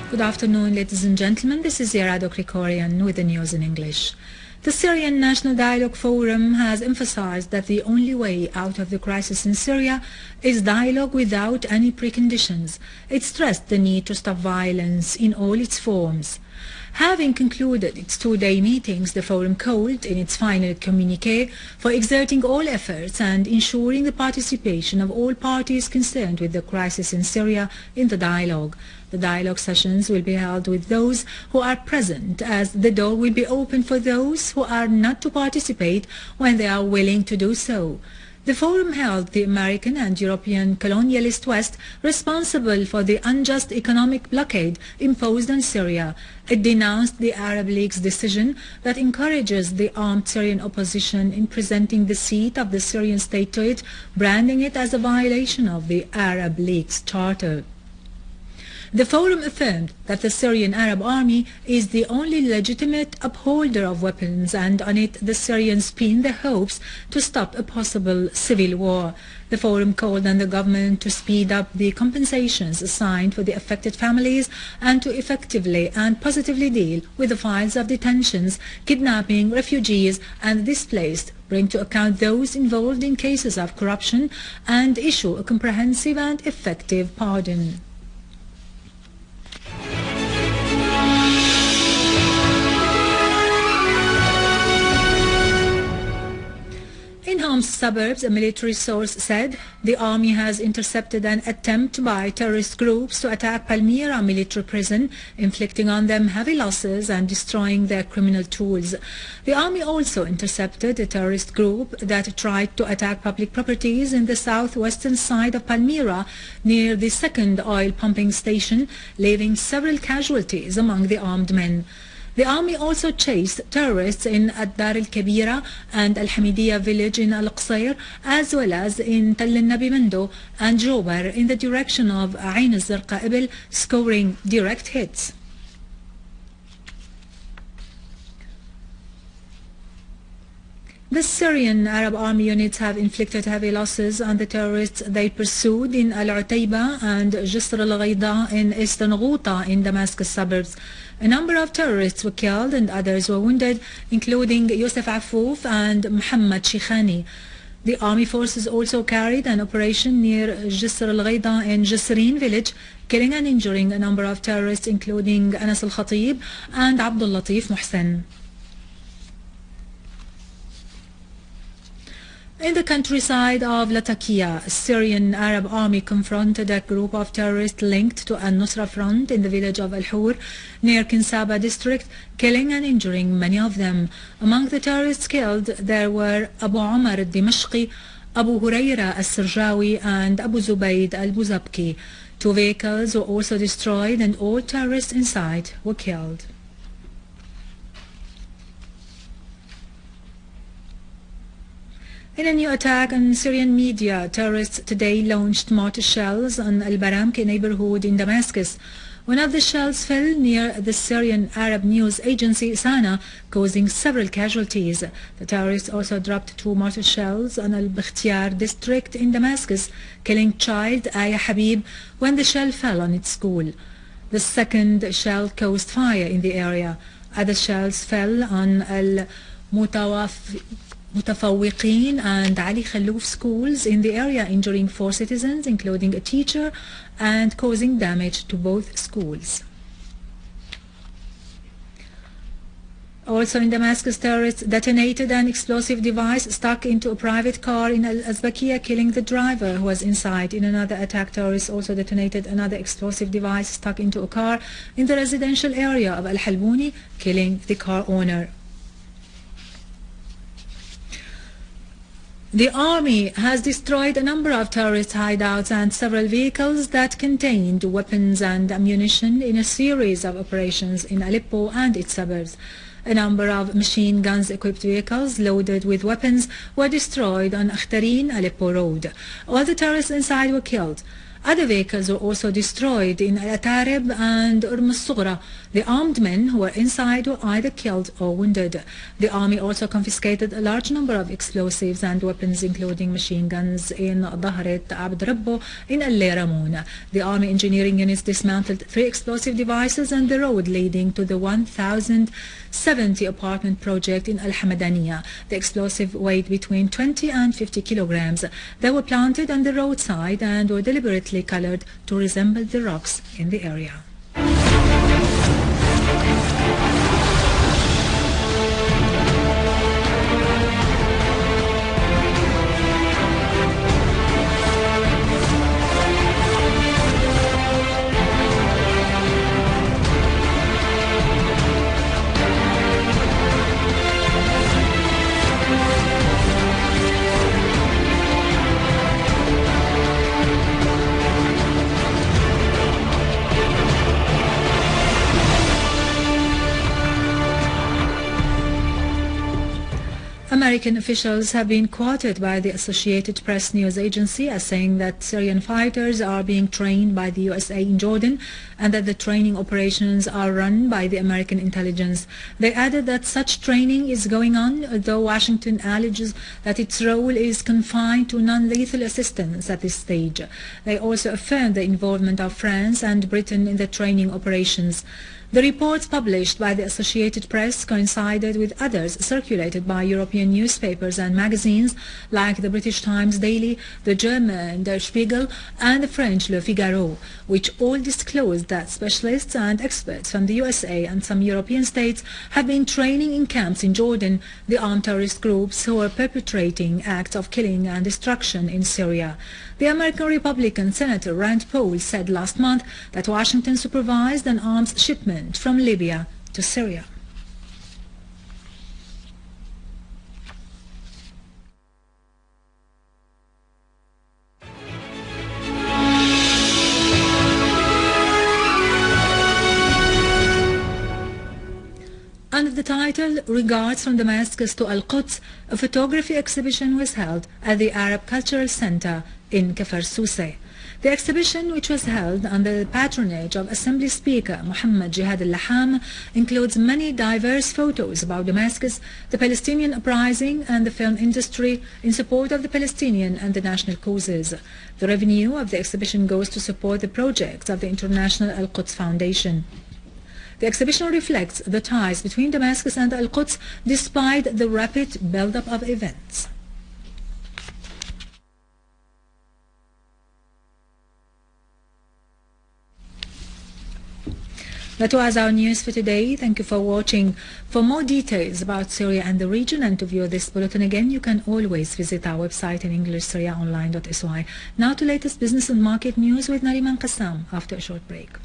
Good afternoon, ladies and gentlemen. This is Ziyara Krikorian with the news in English. The Syrian National Dialogue Forum has emphasized that the only way out of the crisis in Syria is dialogue without any preconditions. It stressed the need to stop violence in all its forms. Having concluded its two-day meetings, the Forum called in its final communiqué for exerting all efforts and ensuring the participation of all parties concerned with the crisis in Syria in the dialogue. The dialogue sessions will be held with those who are present, as the door will be open for those who are not to participate when they are willing to do so. The Forum held the American and European colonialist West responsible for the unjust economic blockade imposed on Syria. It denounced the Arab League's decision that encourages the armed Syrian opposition in presenting the seat of the Syrian state to it, branding it as a violation of the Arab League's charter. The Forum affirmed that the Syrian Arab Army is the only legitimate upholder of weapons, and on it the Syrians pin their hopes to stop a possible civil war. The Forum called on the government to speed up the compensations assigned for the affected families and to effectively and positively deal with the files of detentions, kidnapping, refugees and displaced, bring to account those involved in cases of corruption, and issue a comprehensive and effective pardon. In Hom's suburbs, a military source said the army has intercepted an attempt by terrorist groups to attack Palmyra military prison, inflicting on them heavy losses and destroying their criminal tools. The army also intercepted a terrorist group that tried to attack public properties in the southwestern side of Palmyra near the second oil pumping station, leaving several casualties among the armed men. The army also chased terrorists in Ad-Dar al-Kabira and Al-Hamidiyya village in Al-Qusayr, as well as in Tall al-Nabi Mando and Jobar in the direction of Ain al-Zarqa Ibil, scoring direct hits. The Syrian Arab Army units have inflicted heavy losses on the terrorists they pursued in Al-Utayba and Jisr al-Ghayda in eastern Ghouta in Damascus suburbs. A number of terrorists were killed and others were wounded, including Yusuf Affouf and Muhammad Shikhani. The army forces also carried an operation near Jisr al-Ghayda in Jisreen village, killing and injuring a number of terrorists, including Anas al-Khatib and Abdul Latif Mohsen. In the countryside of Latakia, a Syrian Arab army confronted a group of terrorists linked to al-Nusra Front in the village of Al-Hur near Kinsaba district, killing and injuring many of them. Among the terrorists killed there were Abu Umar al-Dimashqi, Abu Hurayra al-Sirjawi and Abu Zubayd al-Buzabki. 2 vehicles were also destroyed and all terrorists inside were killed. In a new attack on Syrian media, terrorists today launched mortar shells on Al-Baramki neighborhood in Damascus. One of the shells fell near the Syrian Arab news agency Sana, causing several casualties. The terrorists also dropped 2 mortar shells on Al-Bakhtiyar district in Damascus, killing child Aya Habib when the shell fell on its school. The second shell caused fire in the area. Other shells fell on Mutafawwiqeen and Ali Khallouf schools in the area, injuring 4 citizens, including a teacher, and causing damage to both schools. Also in Damascus, terrorists detonated an explosive device stuck into a private car in Al-Azbakiya, killing the driver who was inside. In another attack, terrorists also detonated another explosive device stuck into a car in the residential area of Al-Halbouni, killing the car owner. The army has destroyed a number of terrorist hideouts and several vehicles that contained weapons and ammunition in a series of operations in Aleppo and its suburbs. A number of machine guns-equipped vehicles loaded with weapons were destroyed on Akhtarin Aleppo Road. All the terrorists inside were killed. Other vehicles were also destroyed in Al-Atarib and Urm al-Sughra. The armed men who were inside were either killed or wounded. The army also confiscated a large number of explosives and weapons, including machine guns, in Dhahret Abd Rabbo in Al-Ramoun. The army engineering units dismantled 3 explosive devices on the road leading to the 1,070 apartment project in Al-Hamadaniya. The explosive weighed between 20 and 50 kilograms. They were planted on the roadside and were deliberately colored to resemble the rocks in the area. American officials have been quoted by the Associated Press news agency as saying that Syrian fighters are being trained by the USA in Jordan and that the training operations are run by the American intelligence. They added that such training is going on, though Washington alleges that its role is confined to non-lethal assistance at this stage. They also affirmed the involvement of France and Britain in the training operations. The reports published by the Associated Press coincided with others circulated by European newspapers and magazines like the British Times Daily, the German Der Spiegel and the French Le Figaro, which all disclosed that specialists and experts from the USA and some European states have been training in camps in Jordan the armed terrorist groups who are perpetrating acts of killing and destruction in Syria. The American Republican Senator Rand Paul said last month that Washington supervised an arms shipment from Libya to Syria. Under the title Regards from Damascus to Al-Quds, a photography exhibition was held at the Arab Cultural Center in Kafar Souseh. The exhibition, which was held under the patronage of Assembly Speaker Muhammad Jihad al-Laham, includes many diverse photos about Damascus, the Palestinian uprising and the film industry in support of the Palestinian and the national causes. The revenue of the exhibition goes to support the projects of the International Al-Quds Foundation. The exhibition reflects the ties between Damascus and Al-Quds despite the rapid build-up of events. That was our news for today. Thank you for watching. For more details about Syria and the region and to view this bulletin again, you can always visit our website in English, syriaonline.sy. Now to latest business and market news with Nariman Qassam after a short break.